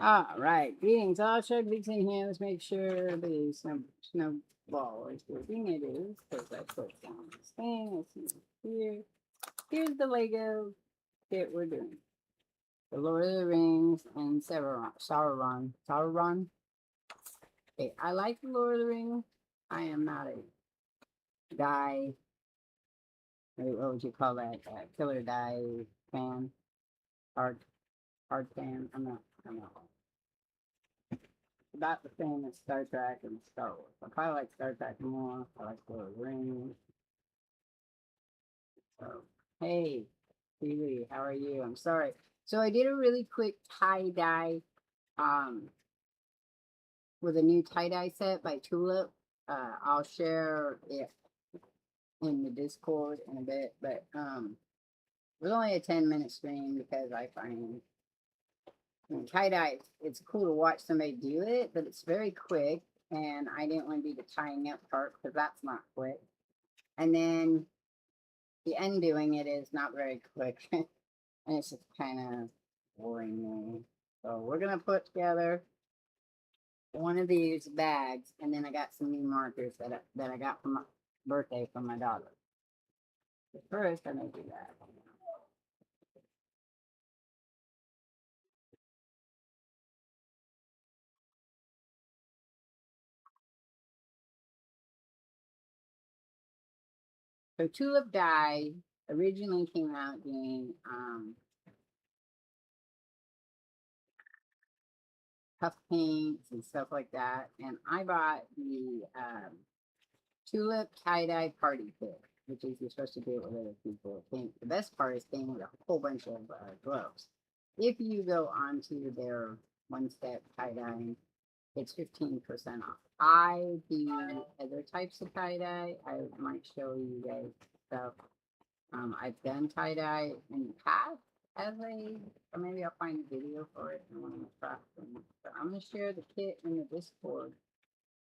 Alright, greetings all, Shardvixen here. Let's make sure the snowball is working. It is, because I put down this thing. Let's see here. Here's the Lego kit we're doing. The Lord of the Rings and Sauron. Okay, I like the Lord of the Rings. I am not a die, what would you call that, killer die fan, hard fan. I'm not. About the same as Star Trek and Star Wars. I probably like Star Trek more. I like Lord of the Rings. So, hey, Phoebe, how are you? I'm sorry. So I did a really quick tie-dye with a new tie-dye set by Tulip. I'll share it in the Discord in a bit, but it was only a 10-minute stream because I find tie-dye, it's cool to watch somebody do it, but it's very quick, and I didn't want to do the tying up part because that's not quick. And then the undoing it is not very quick, and it's just kind of boring me. So we're going to put together one of these bags, and then I got some new markers that I got for my birthday from my daughter. But first, I'm going to do that. So Tulip Dye originally came out doing puff paints and stuff like that, and I bought the Tulip tie-dye party kit, which is you're supposed to do it with other people. The best part is painting with a whole bunch of gloves. If you go onto their one-step tie-dyeing, it's 15% off. I do other types of tie-dye. I might show you guys stuff. I've done tie-dye in the past or maybe I'll find a video for it in one of my crafts. But I'm going to share the kit in the Discord.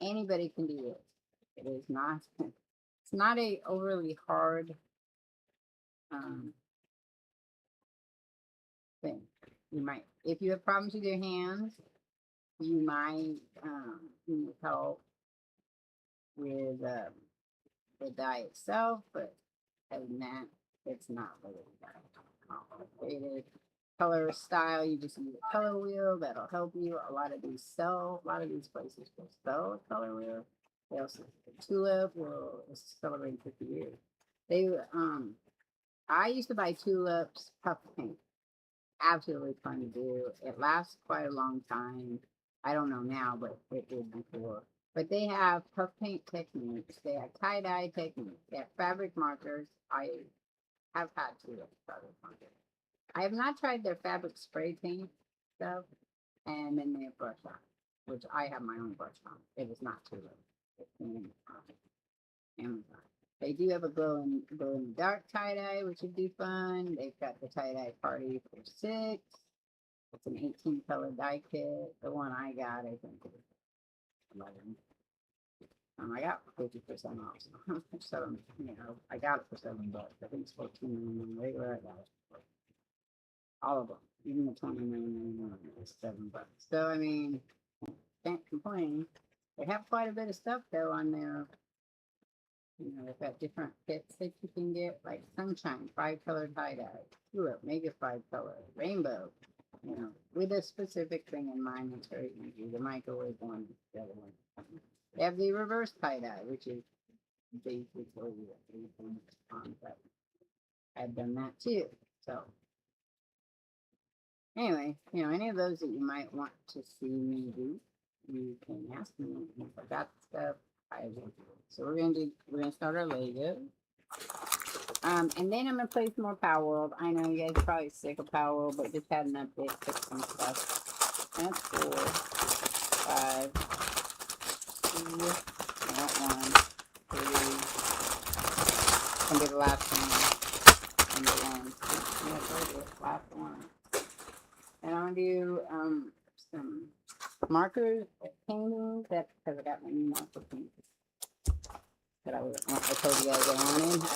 Anybody can do it. It is not, it's not a overly hard thing. You might, if you have problems with your hands, you might need help with the dye itself, but other than that, it's not really that complicated. Color style, you just need a color wheel that'll help you. A lot of these places will sell a color wheel. They also, Tulip will celebrate 50 years. I used to buy Tulip's puff paint. Absolutely fun to do. It lasts quite a long time. I don't know now, but it did before. But they have puff paint techniques. They have tie-dye techniques. They have fabric markers. I have had Tulip's fabric markers. I have not tried their fabric spray paint stuff, and then they have brush on, which I have my own brush on. It is not Tulip. It's in Amazon. They do have a glow in the dark tie-dye, which would be fun. They've got the tie-dye party for 6. It's an 18 color dye kit. The one I got, I think, is 11. I got 50% off. So, I got it for $7. I think it's 14 regular. I got it for all of them, even the 29.99 is $7. So I mean, can't complain. They have quite a bit of stuff though on there. They've got different kits that you can get, like Sunshine, 5-color tie-dye, Tulip, Mega 5-color, Rainbow, with a specific thing in mind. It's very easy. The microwave one, the other one. They have the reverse tie-dye, which is basically on, but I've done that too. So anyway, any of those that you might want to see me do, you can ask me. If I got stuff, I will do it. So we're gonna start our Lego. And then I'm gonna play some more Power World. I know you guys are probably sick of Power World, but just had an update, fix some stuff. That's 4, 5, 2, not 1, 3. And do the last one. And the 1. Yeah, last one. And I'm gonna do some marker painting because I got my new marker paint that I told you guys I wanted. I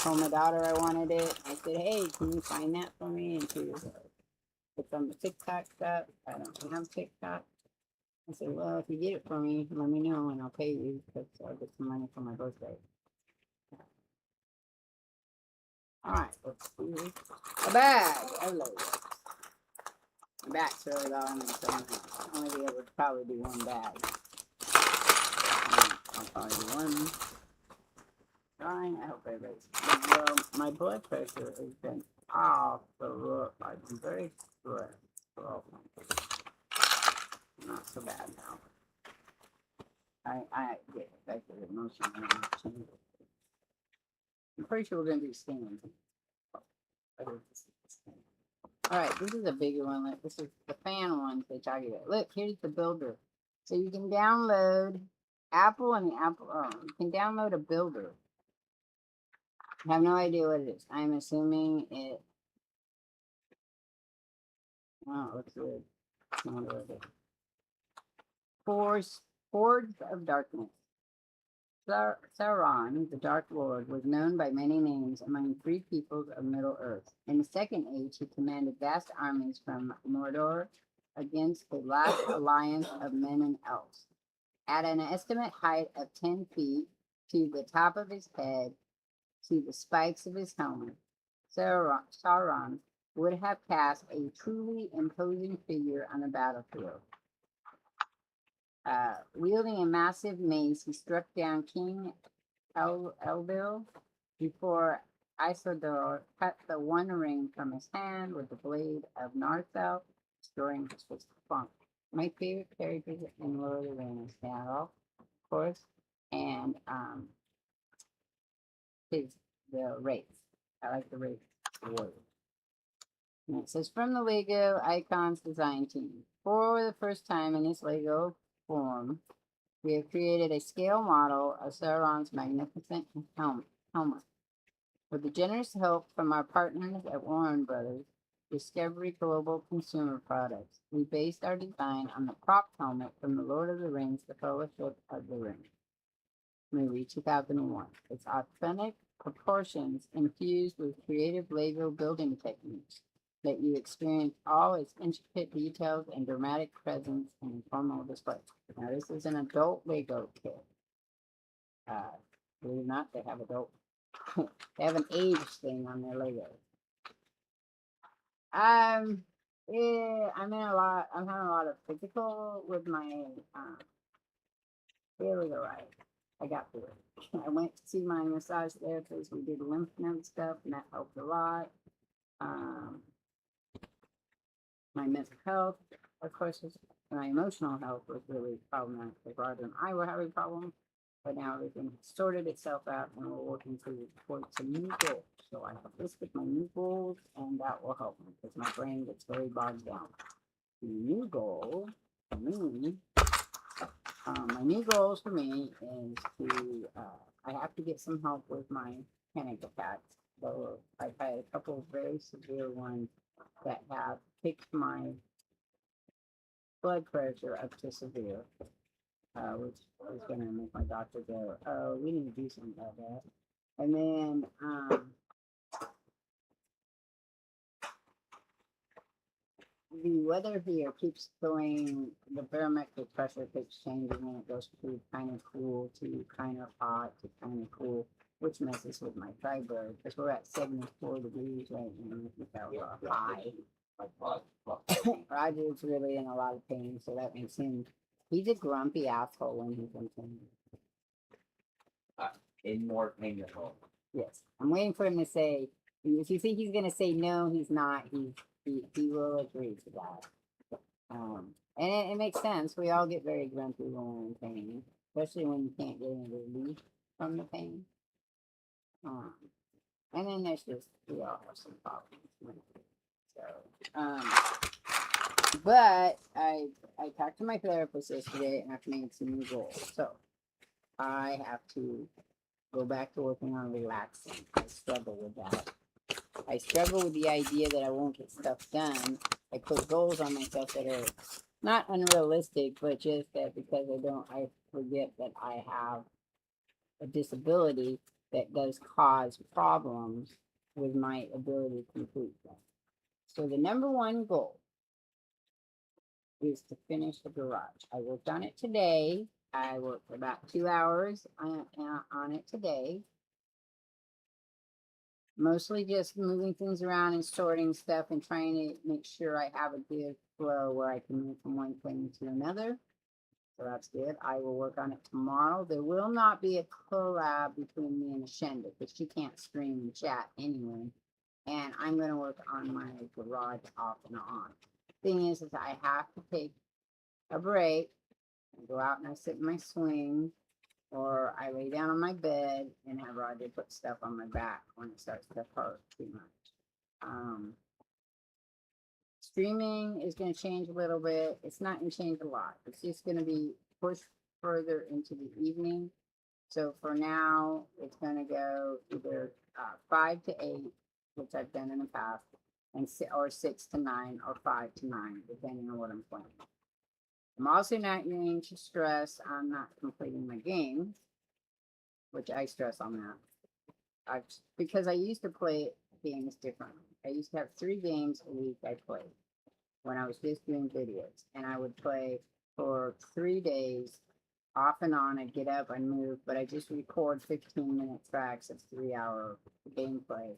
told my daughter I wanted it. I said, hey, can you find that for me? And she was like, It's on the TikTok stuff. I don't have TikTok. I said, well, if you get it for me, let me know and I'll pay you because I'll get some money for my birthday. All right, let's see. A bag. Hello. My back's really long, so I'll only be able to probably do one bag. I'll probably do one. Trying. I hope everybody's. Well, my blood pressure has been off the roof. I've been very stressed. Well, not so bad now. I get affected emotionally when I change it. I'm pretty sure we're gonna do stands. Alright, this is a bigger one. Like, this is the fan ones they talk about. Look, here's the builder. So you can download Apple and the Apple. Oh, you can download a builder. I have no idea what it is. I'm assuming it. Oh, it looks weird. I wonder what it is. Forge of Darkness. Sauron, the Dark Lord, was known by many names among three peoples of Middle Earth. In the Second Age, he commanded vast armies from Mordor against the last alliance of men and elves. At an estimate height of 10 feet, to the top of his head, to the spikes of his helmet, Sauron would have cast a truly imposing figure on the battlefield. Wielding a massive mace, he struck down King Eldil before Isildur cut the one ring from his hand with the blade of Narthel, destroying his fist funk. My favorite characters in Lord of the Rings, Gandalf, of course, and the Wraith. I like the Wraith warrior. And it says from the Lego Icons design team. For the first time in this Lego form, we have created a scale model of Sauron's magnificent helmet. With the generous help from our partners at Warren Brothers, Discovery Global Consumer Products, we based our design on the prop helmet from The Lord of the Rings, The Fellowship of the Ring movie 2001. Its authentic proportions infused with creative Lego building techniques let you experience all its intricate details and dramatic presence in formal display. Now, this is an adult Lego kit. Believe it or not, they have adult. They have an age thing on their Lego. Yeah, I'm having a lot of physical with my. Here we go. I got through it. I went to see my massage therapist. We did lymph node stuff, and that helped a lot. My mental health, of course, my emotional health was really problematic. Roger and I were having problems, but now everything has sorted itself out, and we're working towards some new goals. So I have listed my new goals, and that will help me because my brain gets very bogged down. The new goal for me, my new goals for me is to, I have to get some help with my panic attacks. So I've had a couple of very severe ones that have picked my blood pressure up to severe, which is going to make my doctor go, oh, we need to do something about that. And then, the weather here keeps going, the barometric pressure keeps changing and it goes from kind of cool to kind of hot to kind of cool, which messes with my fibroid because we're at 74 degrees right now. That was a high. Roger's really in a lot of pain, so that makes him, he's a grumpy asshole when he's in pain. In more pain than hope. Yes. I'm waiting for him to say, if you think he's going to say no, he's not. He will agree to that. And it makes sense. We all get very grumpy when we're in pain, especially when you can't get any relief from the pain. And then there's just, we all have some problems. So, but I talked to my therapist yesterday and I've made some new goals. So I have to go back to working on relaxing. I struggle with that. I struggle with the idea that I won't get stuff done. I put goals on myself that are not unrealistic, but just that because I forget that I have a disability that does cause problems with my ability to complete them. So the number one goal is to finish the garage. I worked on it today. I worked about 2 hours on it today. Mostly just moving things around and sorting stuff and trying to make sure I have a good flow where I can move from one thing to another. So that's good. I will work on it tomorrow. There will not be a collab between me and Ashenda because she can't stream and chat anyway. And I'm going to work on my garage off and on. Thing is I have to take a break and go out and I sit in my swing, or I lay down on my bed and have Roger put stuff on my back when it starts to hurt too much. Streaming is going to change a little bit. It's not going to change a lot. It's just going to be pushed further into the evening. So for now, it's going to go either 5 to 8, which I've done in the past, and or 6 to 9 or 5 to 9, depending on what I'm playing. I'm also not getting to stress on not completing my games, which I stress on that. Because I used to play games differently. I used to have 3 games a week I played when I was just doing videos. And I would play for 3 days, off and on. I'd get up, I'd move, but I just record 15-minute tracks of 3-hour gameplay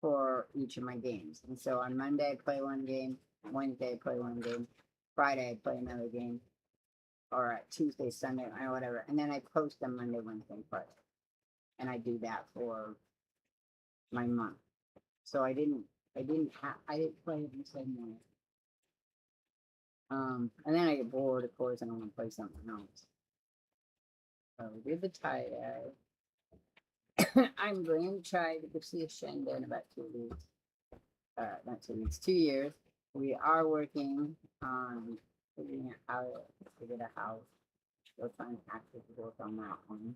for each of my games. And so on Monday, I play one game. Wednesday, I play one game. Friday, I play another game. Or Tuesday, Sunday, or whatever. And then I post them Monday, Wednesday, and Friday. And I do that for my month. So I didn't play it the same way. And then I get bored, of course, and I want to play something else. So we did the tie-dye. I'm going to try to go see Ashenda in about 2 weeks. Not 2 weeks, 2 years. We are working on figuring out how to get a house. We're trying to actively work on that one.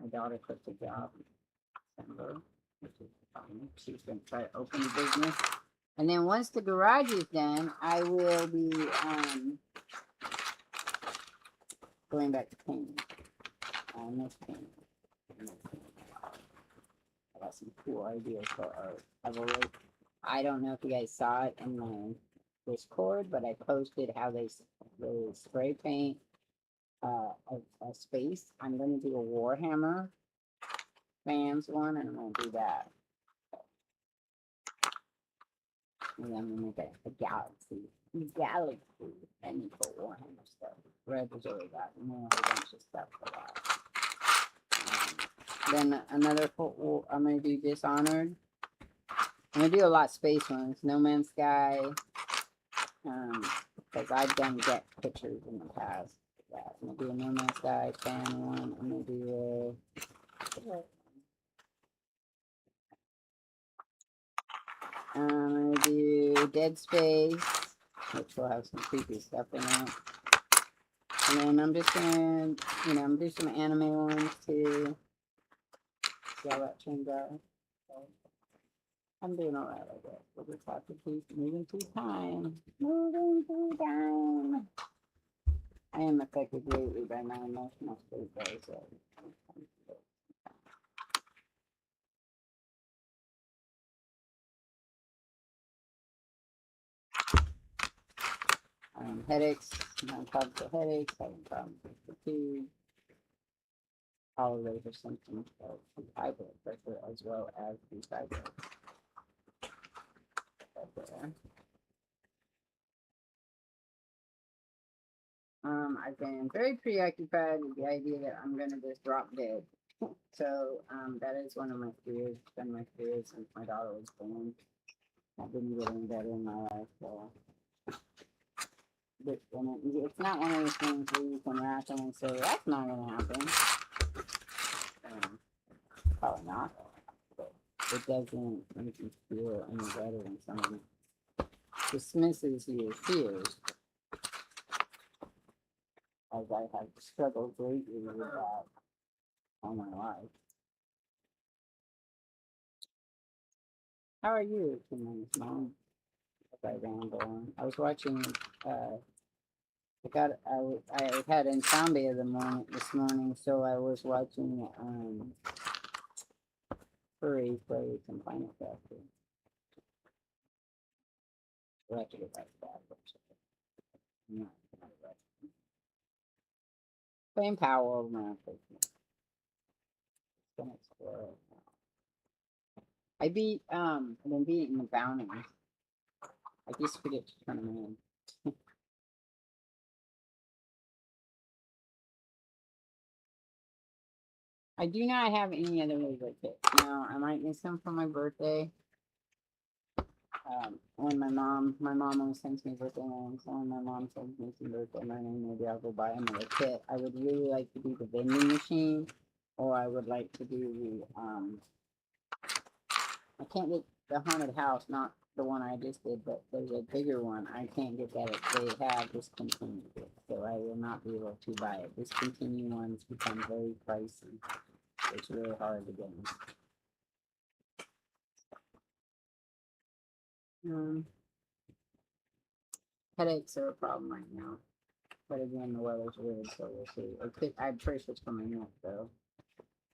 My daughter quit the job in December, which is fine. She's going to try to open a business. And then once the garage is done, I will be going back to painting. I miss painting. I got some cool ideas for art. I don't know if you guys saw it in my Discord, but I posted how they spray paint a space. I'm going to do a Warhammer fans one, and I'm going to do that. And then I'm going to make a galaxy, and for Warhammer stuff. Red was already got more, a bunch of stuff for that. Then another, I'm going to do Dishonored. I'm going to do a lot of space ones. No Man's Sky. Because I've done get pictures in the past. Yeah, I'm going to do a No Man's Sky fan one. I'm going to do I'm going to do Dead Space, which will have some creepy stuff in it. And then I'm just going to, I'm going to do some anime ones too. See how that turns out. So, I'm doing alright, I guess. We'll just have to keep moving through time. I am affected greatly by my emotional state, though, so. Headaches, having problems with headaches, having problems with fatigue, all of those are symptoms of high blood pressure as well as dehydration. I've been very preoccupied with the idea that I'm going to just drop dead. So that is one of my fears. It's been my fears since my daughter was born. I've been getting better in my life, so. But it's not one of those things where you can rationally say, that's not going to happen. Probably not. But it doesn't make you feel any better when someone dismisses your fears. As I have struggled greatly with that all my life. How are you, Mom? As I ramble on. I was watching, I had insomnia this morning, so I was watching, Furry play some Final Fantasy. I have to get back to that. No, playing Power over my I beat I've been beating the bounties. I just forget to turn them in. I do not have any other favorite kits. Now I might miss them for my birthday. When my mom always sends me birthday money, so when my mom sends me some birthday money, maybe I'll go buy another kit. I would really like to do the vending machine, or I would like to do the I can't get the haunted house, not the one I just did, but there's a bigger one. I can't get that if they have discontinued it, so I will not be able to buy it. Discontinued ones become very pricey. It's really hard to get them. Headaches are a problem right now. But again, the weather's weird, so we'll see. I'm pretty sure it's from my neck, though.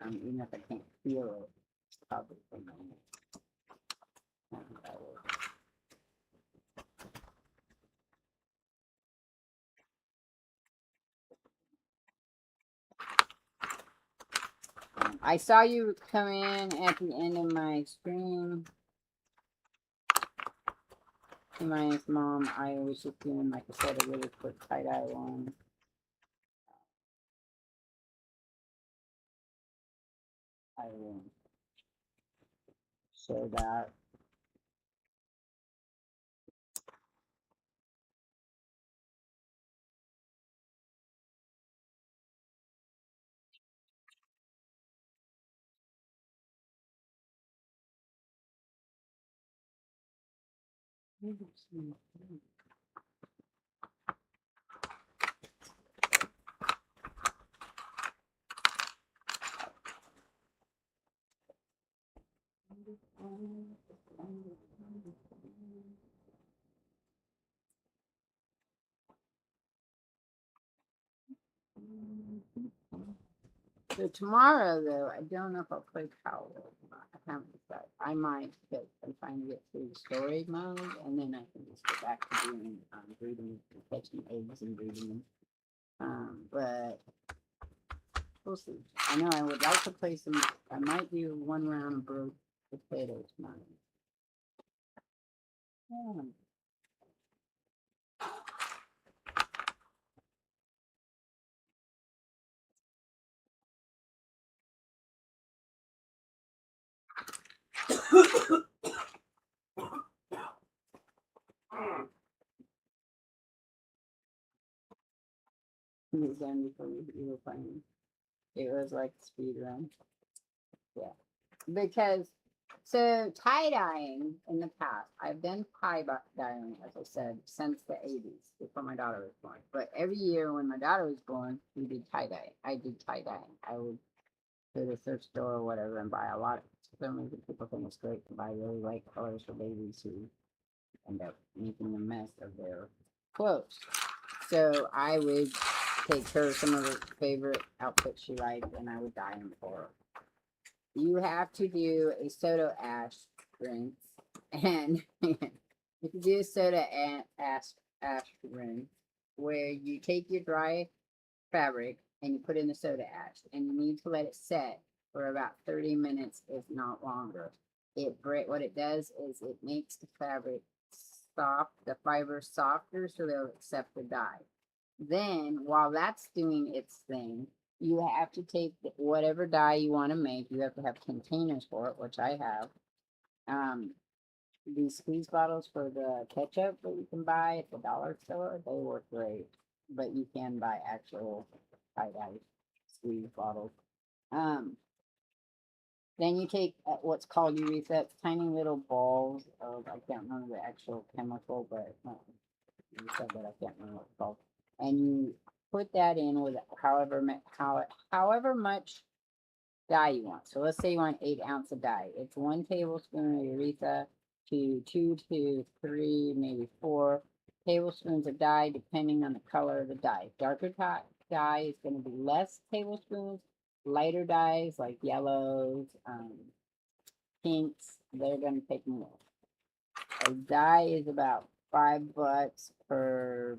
Even if I can't feel it, it's probably from my neck. I saw you come in at the end of my stream. My mom, I was just doing, like I said, a really quick tie-dye one. I will show that. So tomorrow, though, I don't know if I'll play Power or not. I haven't decided. I might, because I'm trying to get through the story mode, and then I can just go back to doing breeding, catching eggs and breeding them. But we'll see. I know I would like to play some. I might do one round of broke potatoes tonight. Yeah. It was done before you were playing. It was like a speed run. Yeah. Because so tie dyeing in the past, I've done tie dyeing, as I said, since the 80s, before my daughter was born. But every year when my daughter was born, we did tie dye. I did tie dyeing. I would go to the thrift store or whatever and buy a lot of so many people think it's great to buy really light colors for babies who end up making a mess of their clothes. So I would take her some of her favorite outfits she liked and I would dye them for her. You have to do a soda ash rinse, and if you do a soda ash rinse, where you take your dry fabric and you put in the soda ash, and you need to let it set for about 30 minutes, if not longer. What it does is it makes the fabric soft, the fibers softer, so they'll accept the dye. Then, while that's doing its thing, you have to take whatever dye you want to make. You have to have containers for it, which I have. These squeeze bottles for the ketchup that you can buy at the dollar store, they work great. But you can buy actual tie-dye squeeze bottles. Um, then you take what's called urethra, tiny little balls of, I can't remember the actual chemical, but you said that I can't remember what it's called. And you put that in with however much dye you want. So let's say you want 8 ounces of dye. It's 1 tablespoon of urethra to 2 to 3, maybe 4 tablespoons of dye, depending on the color of the dye. Darker dye is going to be less tablespoons. Lighter dyes like yellows, pinks, they're going to take more. A dye is about $5 per,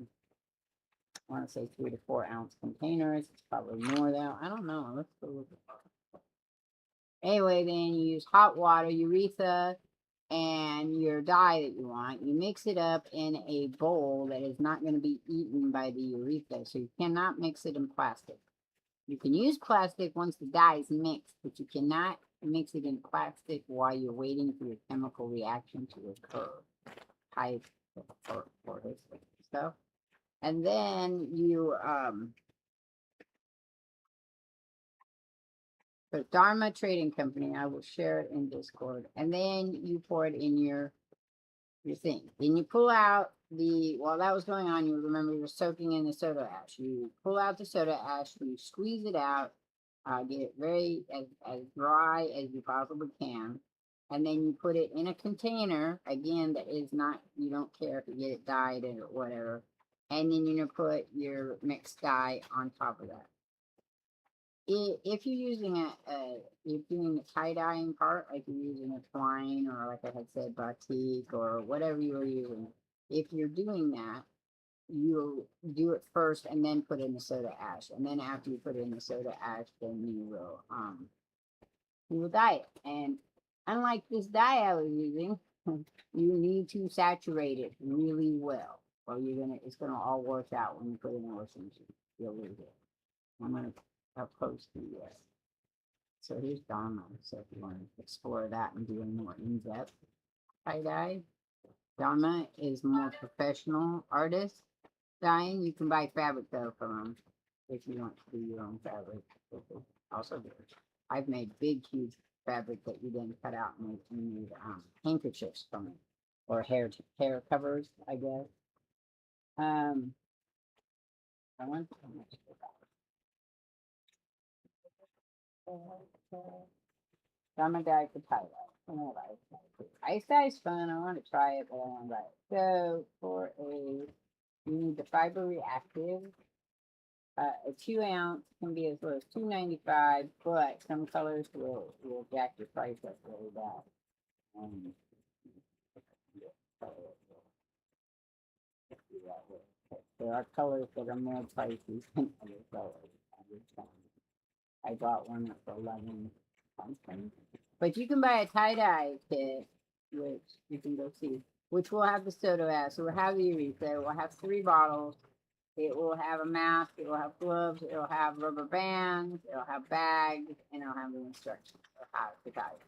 I want to say 3 to 4 ounce containers. It's probably more though. I don't know. Let's go look at. Anyway, then you use hot water, urethra, and your dye that you want. You mix it up in a bowl that is not going to be eaten by the urethra. So you cannot mix it in plastic. You can use plastic once the dye is mixed, but you cannot mix it in plastic while you're waiting for your chemical reaction to occur. Type for this stuff. And then you the Dharma Trading Company, I will share it in Discord. And then you pour it in your thing. Then you pull out while that was going on, you remember you were soaking in the soda ash. You pull out the soda ash, you squeeze it out, get it very as dry as you possibly can. And then you put it in a container, again, that is not, you don't care if you get it dyed or whatever. And then you're going to put your mixed dye on top of that. If you're using you're doing the tie-dyeing part, like you're using a twine or like I had said, batik or whatever you are using, if you're doing that, you'll do it first and then put in the soda ash. And then after you put in the soda ash, then you will dye it. And unlike this dye I was using, you need to saturate it really well, or it's gonna all wash out when you put it in the washing machine. You'll lose it. I'm gonna post the so here's Dharma. So if you want to explore that and do a more in-depth tie-dye, Dharma is more professional artist dyeing. You can buy fabric though from them if you want to do your own fabric. Also good. I've made big, huge fabric that you then cut out and made handkerchiefs from it, or hair covers, I guess. I want to Dharma dye for tie-dye. Ice dye is fun. I want to try it, but I want to buy it. So you need the fiber reactive. A 2 ounce can be as low as $2.95, but some colors will jack your price up really bad. There are colors that are more pricey than other colors. I bought one that's 11 something. But you can buy a tie-dye kit, which you can go see, which will have the soda ash. So we'll have the urethra. We'll have 3 bottles. It will have a mask. It will have gloves. It will have rubber bands. It will have bags, and it will have the instructions of how to tie it.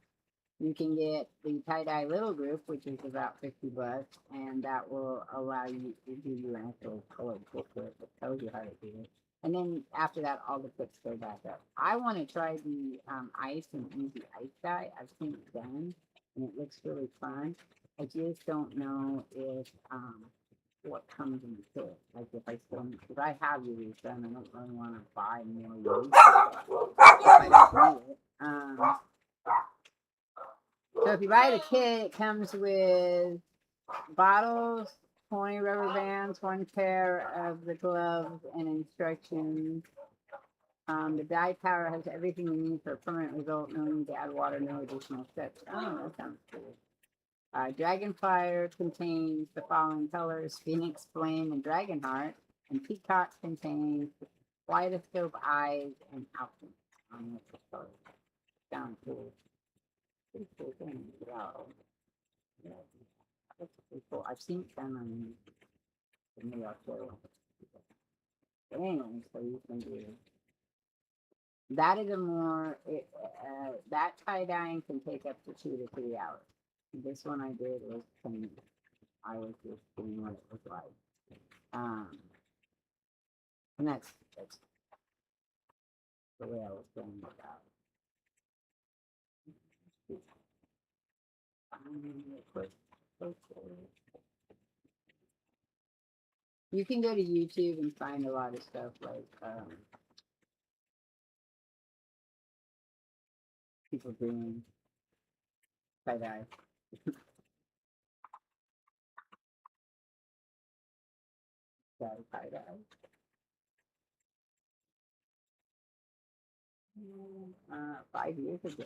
You can get the tie-dye little group, which is about $50, and that will allow you to give you an actual colored booklet that tells you how to do it. And then after that, all the clips go back up. I want to try the ice and easy ice dye. I've seen it done, and it looks really fun. I just don't know if what comes in the kit. Like if I still, because I have used them, I don't really want to buy more used. I don't need it. So if you buy the kit, it comes with bottles, 20 rubber bands, 1 pair of the gloves, and instructions. The dye powder has everything you need for a permanent result. No need to add water, no additional steps. Oh, that sounds cool. Dragonfire contains the following colors: Phoenix, Flame, and Dragonheart. And Peacock contains Kaleidoscope, Eyes, and Alchemy. Sounds cool. Pretty cool thing. Wow. Yeah, that's pretty cool. I've seen them on the New York show. But anyway, so you can do that. Is a more that tie dyeing can take up to 2 to 3 hours. This one I did was clean. I was just seeing what it was like. And that's the way I was going about it. You can go to YouTube and find a lot of stuff like people doing tie-dye. Tie-dye. 5 years ago.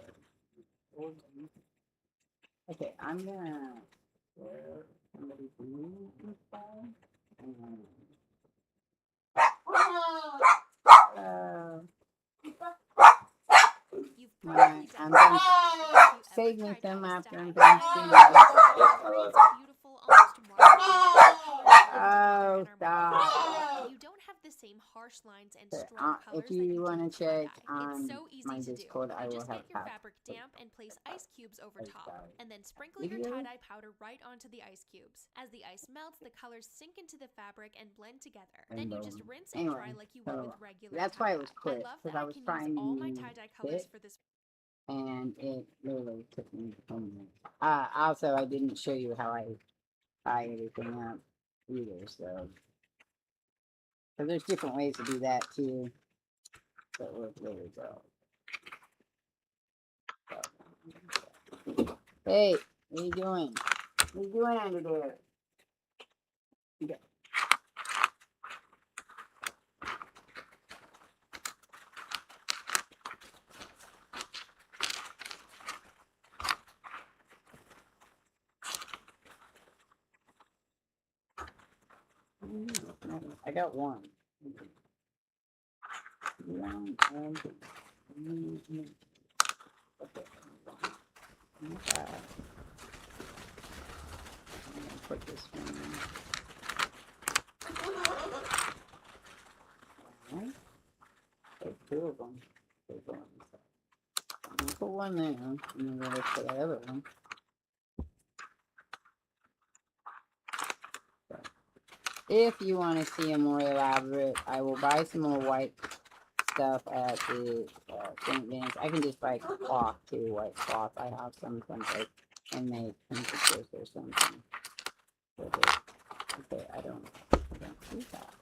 Okay, I'm gonna somebody's room inside. Alright, I'm done saving them after I'm done seeing it. Oh, stop. You don't have the same harsh lines and strong colors if you want to check on it's so easy my to Discord, do. I will Just have get your fabric damp and place ice cubes over top, and then sprinkle your tie-dye powder right onto the ice cubes. As the ice melts, the colors sink into the fabric and blend together. Then you just rinse and dry like you would with regular that's why it was quick, I love because that I I was can trying use to all my use tie-dye colors it, for this. and it literally took me 20 minutes. Also, I didn't show you how I tie everything up either, so there's different ways to do that too. That work really well. Hey, what are you doing? What are you doing under there? Yeah. I got one. One and okay. I'm gonna put this one in. Right? There's two of them. There's one. I'm gonna put one there, and then we'll put the other one. If you want to see a more elaborate, I will buy some more white stuff at the St. Vince. I can just buy cloth too, white cloth. I have some like and make pinchers or something with it. Okay, I don't see that.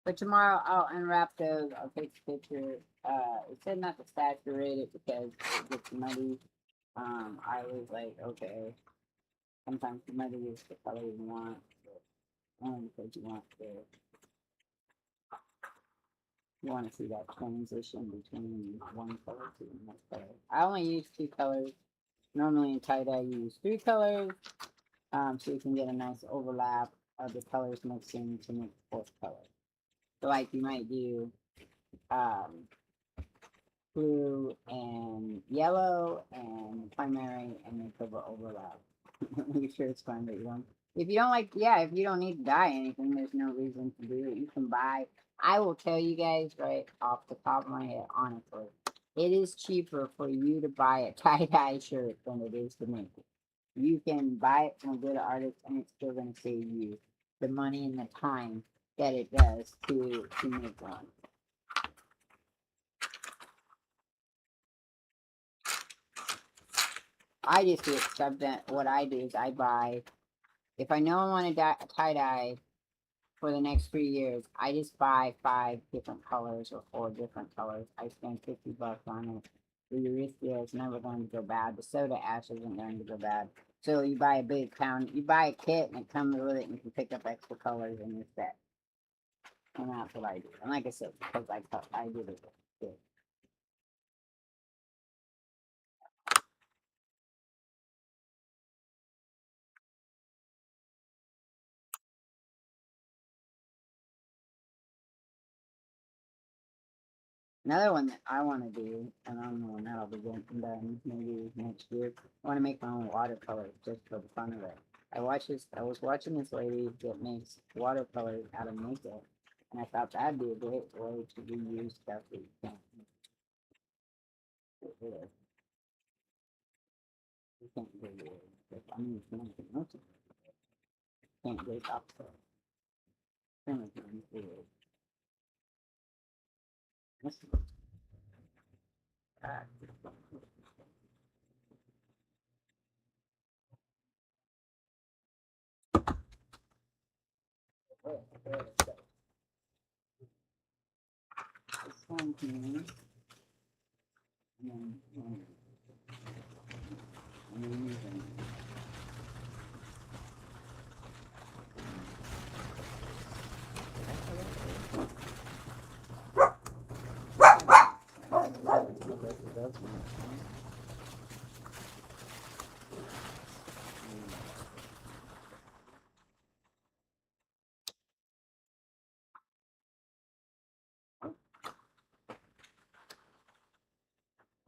But tomorrow I'll unwrap those. I'll take a picture. It said not to saturate it because it gets muddy. I was like, okay. Sometimes the muddy is the color you want, but only because you want to see that transition between one color to the next color. I only use two colors. Normally in tie-dye you use three colors, so you can get a nice overlap of the colors mixing to make the fourth color. So like you might do blue and yellow and primary and then cover overlap. Make sure it's fun, but you don't. If you don't like, yeah, if you don't need to dye anything, there's no reason to do it. You can buy. I will tell you guys right off the top of my head, honestly, it is cheaper for you to buy a tie-dye shirt than it is to make it. You can buy it from a good artist, and it's still going to save you the money and the time that it does to make one. I just do something. What I do is I buy. If I know I want to tie dye for the next 3 years, I just buy 5 different colors or 4 different colors. I spend $50 on it. The Eurythia is never going to go bad. The soda ash isn't going to go bad. So you buy a big pound. You buy a kit and it comes with it, and you can pick up extra colors and you're set. And that's what I do. And like I said, because I did it. Good. Another one that I want to do, and I don't know when that'll be done, maybe next year. I want to make my own watercolors just for the fun of it. I was watching this lady that makes watercolors out of makeup, and I thought that'd be a great way to reuse stuff that you can't get rid of. You can't get rid of. I mean, you can't get much of it. Can't get it off the thing. one here.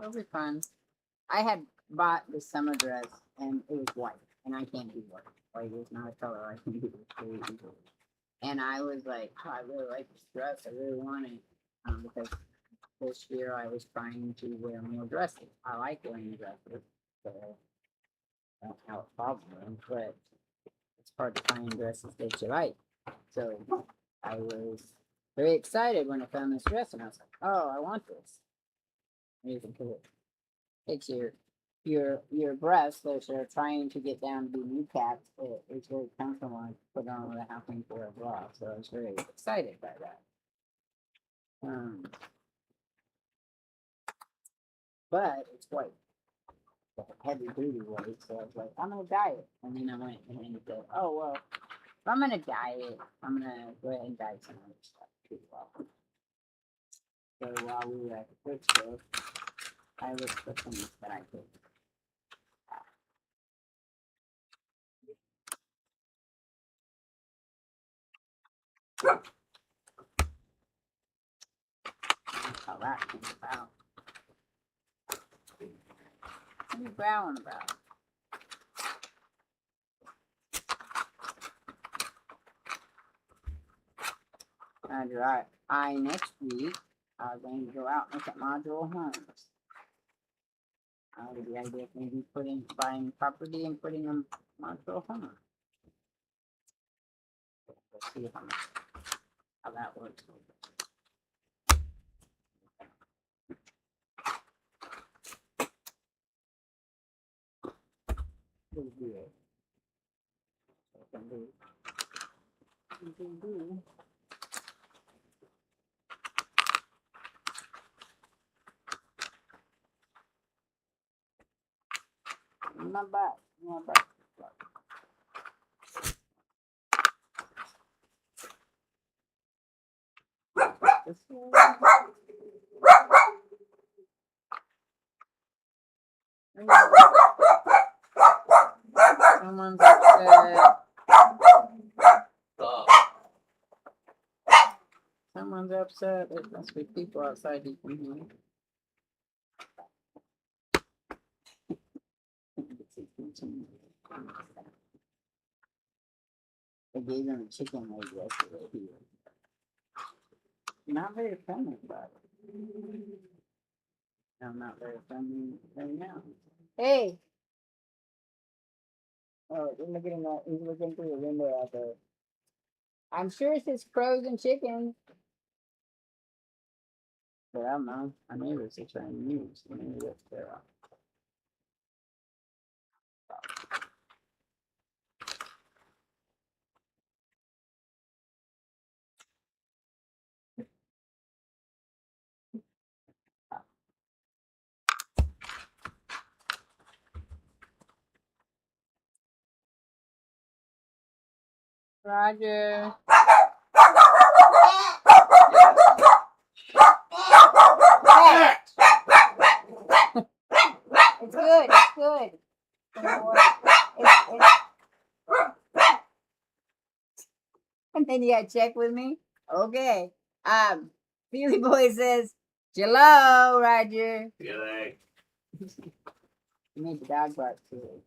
It'll be fun. I had bought the summer dress and it was white, and I can't do white. White is not a color I can do very easily. And I was like, oh, I really like this dress. I really want it. Because this year I was trying to wear more dresses. I like wearing dresses, so I don't have a problem, but it's hard to find dresses that you like. So I was very excited when I found this dress, and I was like, oh, I want this. Amazing, cool. It's your breasts that are trying to get down to be kneecaps. It's very comfortable and put on with a halfway for a bra. So I was very excited by that. But it's white, heavy duty white. So I was like, I'm gonna dye it. And then I went and said, oh well, if I'm gonna dye it, I'm gonna go ahead and dye some other stuff too. So while we were at the thrift store, I looked for things that I could. How that came about. What are you growling about? Alright, next week are going to go out and look at modular homes. The idea of maybe buying property and putting them modular home. Let's see how that works. Pretty good. Not bad. Not bad. Someone's upset. Someone's upset. There must be people outside you can hear. I gave him a chicken leg yesterday here. Not very friendly about it. I'm not very friendly right now. Hey! Oh, look at him. He's looking through the window out there. I'm sure it says crows and chickens. But I don't know. My neighbors are trying to use. Maybe that's their Roger. It's good. It's good. And then you got to check with me. Okay. Feely Boy says, "Hello, Roger." Good. You made the dog bark too.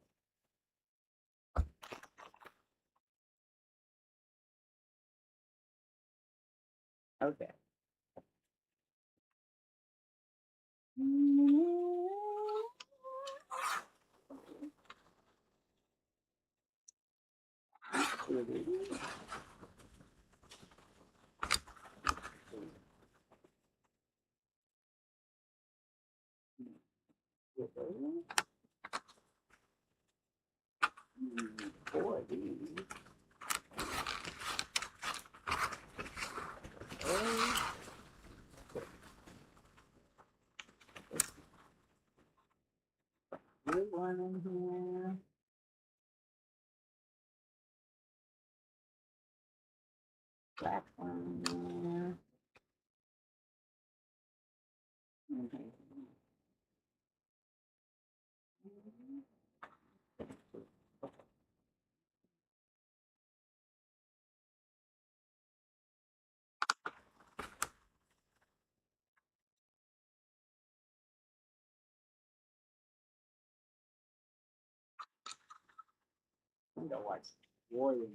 Okay. Black one there. Okay. I'm gonna watch Warrior.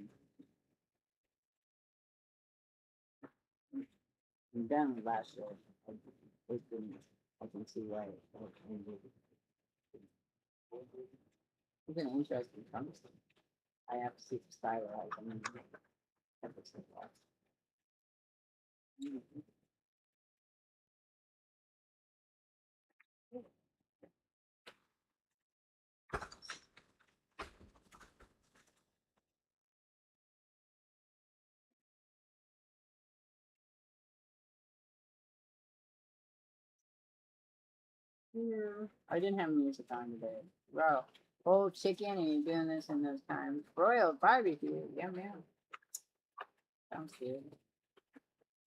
I'm done with last show. I can see why it's an interesting concept. I have to see the stylized. I mean, have to see that. Yeah. I didn't have music on today. Well, whole chicken and you're doing this in those times. Broiled barbecue. Yum yum. Sounds good.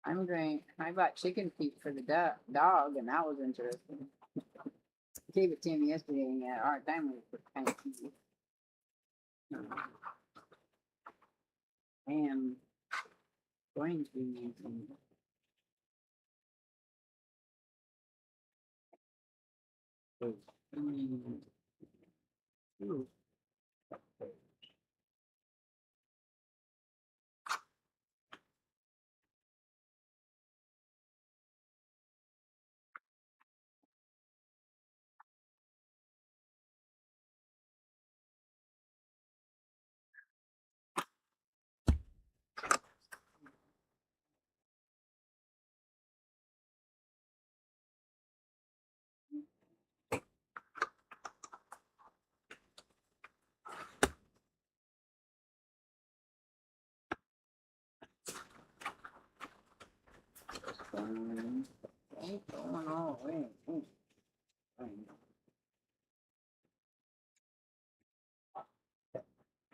I'm going. I bought chicken feet for the dog, and that was interesting. Gave it to him yesterday, and he had a hard time with it. Kind of easy. I am going to be using those. Ooh. Ain't going all the way.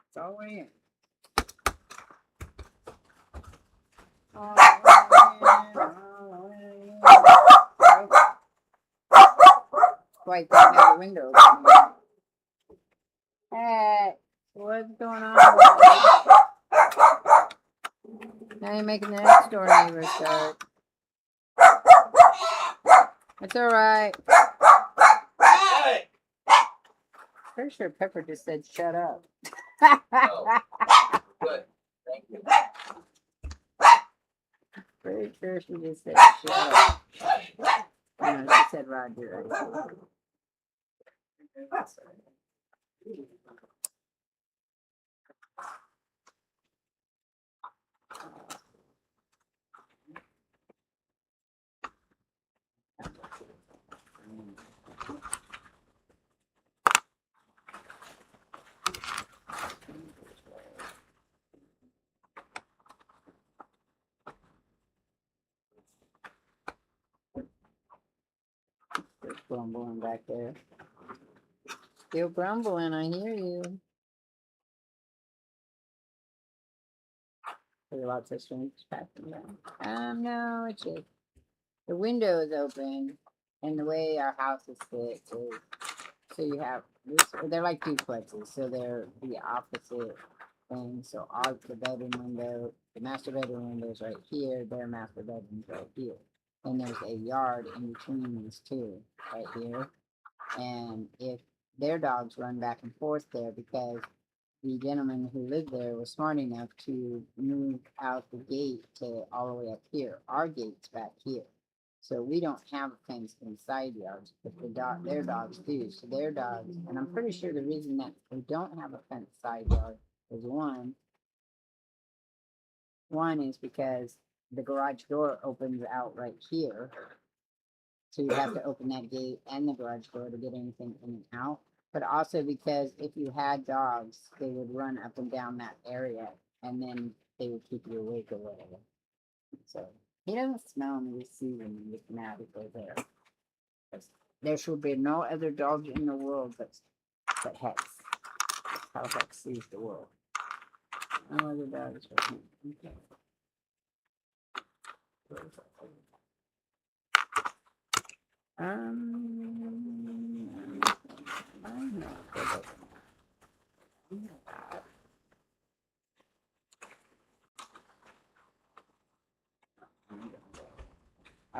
It's all the way in. All the way in. Quite that many windows. Hey, what's going on? Now you're making the next door neighbor start. It's alright. Pretty sure Pepper just said shut up. Oh, good. Thank you. Pretty sure she just said shut up. No, she said Roger. Still grumbling back there. Still grumbling, I hear you. There's lots of strings passing down. No, it's just the window is open, and the way our house is fit is so you have this. They're like duplexes, so they're the opposite thing. So the bedroom window, the master bedroom window is right here. Their master bedroom's right here, and there's a yard in between these two, right here. And if their dogs run back and forth there because the gentleman who lived there was smart enough to move out the gate to all the way up here. Our gate's back here. So we don't have a fenced in side yards, but their dogs do. So their dogs, and I'm pretty sure the reason that we don't have a fenced side yard is one is because the garage door opens out right here. So you have to open that gate and the garage door to get anything in and out. But also because if you had dogs, they would run up and down that area and then they would keep you awake or whatever. So he doesn't smell me this season and looking out if they're there. There should be no other dogs in the world but Hex. How Hex sees the world. No other dogs but him. Okay. I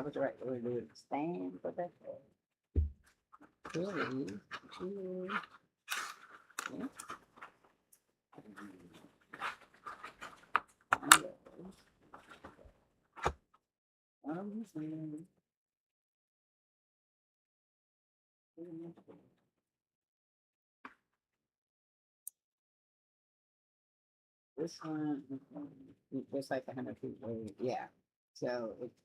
was right. We're doing stand for that. Really? Yeah. This one, just like 100 feet away. Yeah. So it's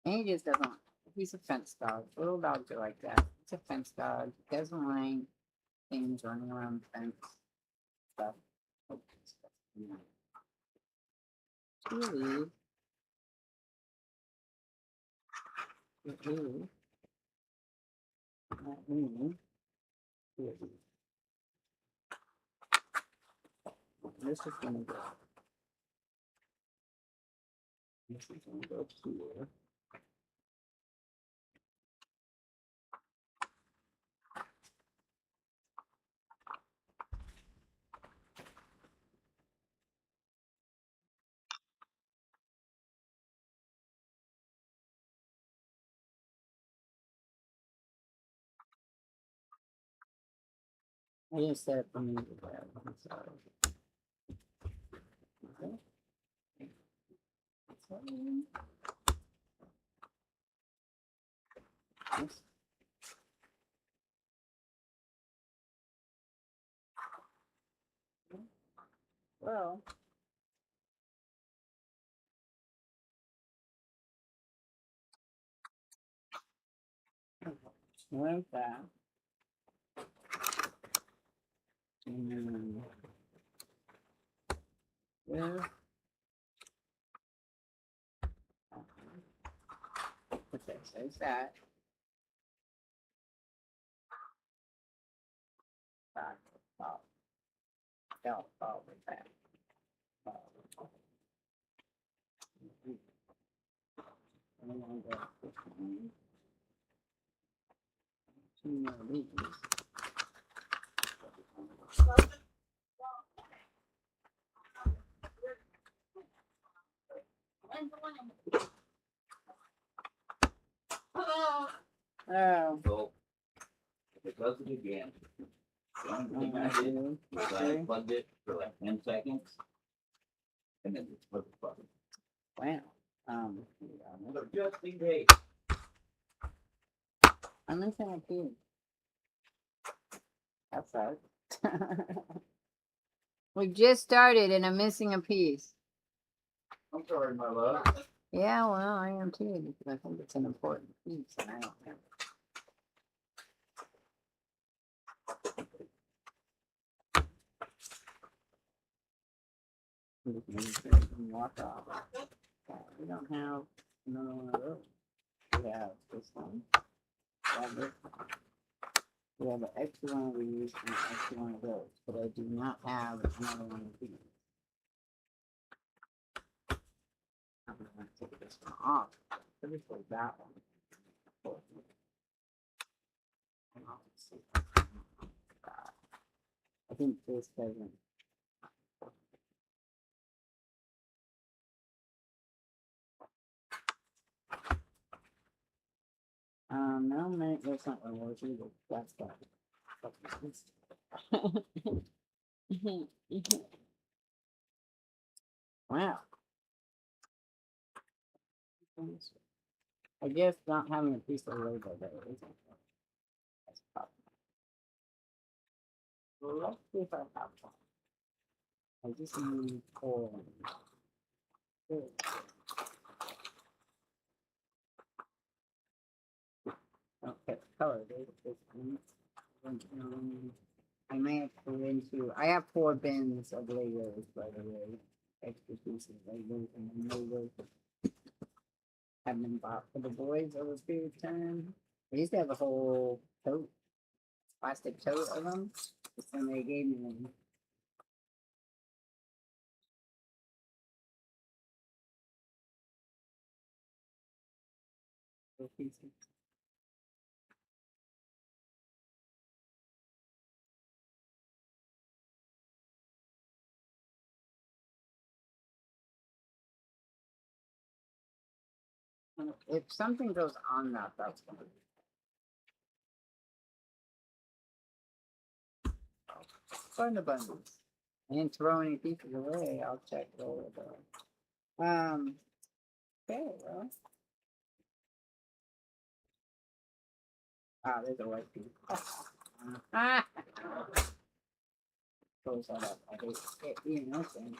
and he just doesn't. He's a fence dog. Little dogs are like that. It's a fence dog. Doesn't like things running around the fence. Stuff. Really? Really? Not me. Really. This is gonna go. This is gonna go here. I just said it for me to grab. I'm sorry. Okay. Sorry. Yes. Well. Like that. And then there. Okay, so it's that. Back. Top. Down. Top with that. And then I'll go this one. Two more of these. Oh. So, if it does it again, the only thing I did was I plugged it for like 10 seconds, and then just put the plug in. Wow. So just in case. I'm missing a piece. That's right. We just started and I'm missing a piece. I'm sorry, my love. Yeah, well, I am too, because I think it's an important piece and I don't know. We can walk off. We don't have another one of those. We have this one. We have this one. We have an extra one we use and an extra one of those, but I do not have another one of these. I'm going to take this one off. Let me put that one. I think this doesn't. No, man, that's not gonna work either. That's that. Wow. I guess not having a piece of Lego there isn't. That's a problem. Well, let's see if I have one. I just need 4. Good. Okay, color. I may have to go into. I have 4 bins of Legos, by the way. Extra pieces of Legos and then Legos have been bought for the boys over a period of time. I used to have a whole tote, plastic tote of them. Just when they gave me one. little pieces. If something goes on that, that's going to be fun abundance. I didn't throw any pieces away. I'll check it over there. Okay, well. Ah, there's a white piece. Ah! Close that up. I hate it being open.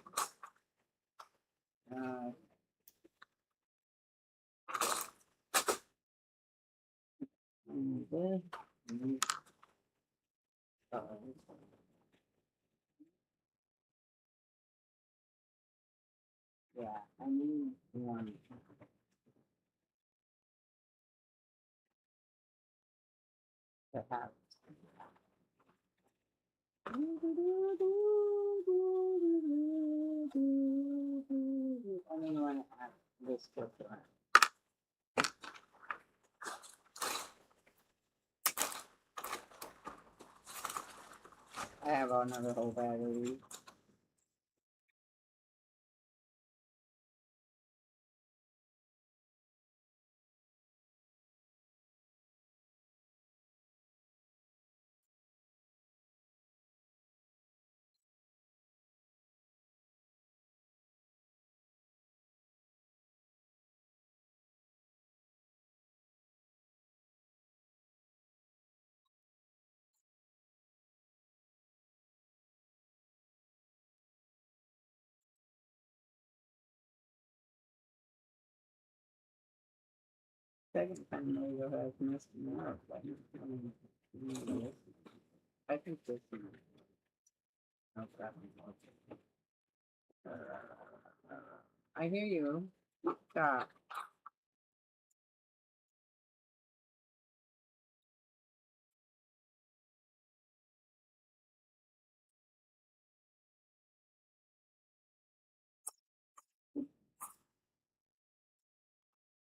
This. Yeah, I need one. To have. I don't want to have this filter. I have another whole battery. Second time Mario has missed me out. I think this one. No, that one. I hear you. Stop.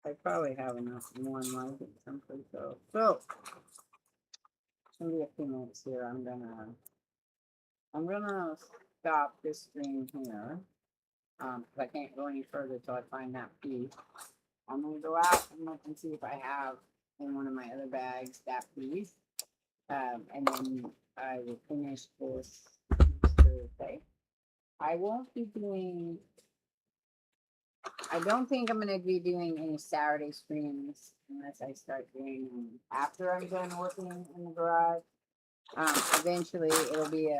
I probably have enough one like it someplace else. So, it's gonna be a few minutes here. I'm gonna stop this stream here. 'Cause I can't go any further till I find that piece. I'm gonna go out and look and see if I have in one of my other bags that piece. And then I will finish this Thursday. I won't be doing. I don't think I'm gonna be doing any Saturday streams unless I start doing them after I'm done working in the garage. Eventually it'll be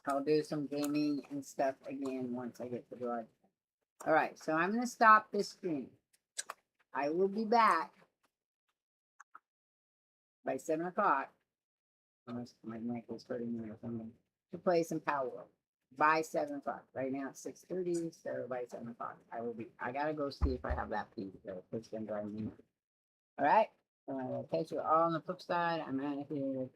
I'll do some gaming and stuff again once I get to the garage. All right, so I'm gonna stop this stream. I will be back by 7 o'clock. Unless my neck is hurting me or something. To play some Power by 7 o'clock. Right now it's 6:30, so by 7 o'clock I gotta go see if I have that piece. So it's gonna drive me. All right. Catch you all on the flip side. I'm out of here.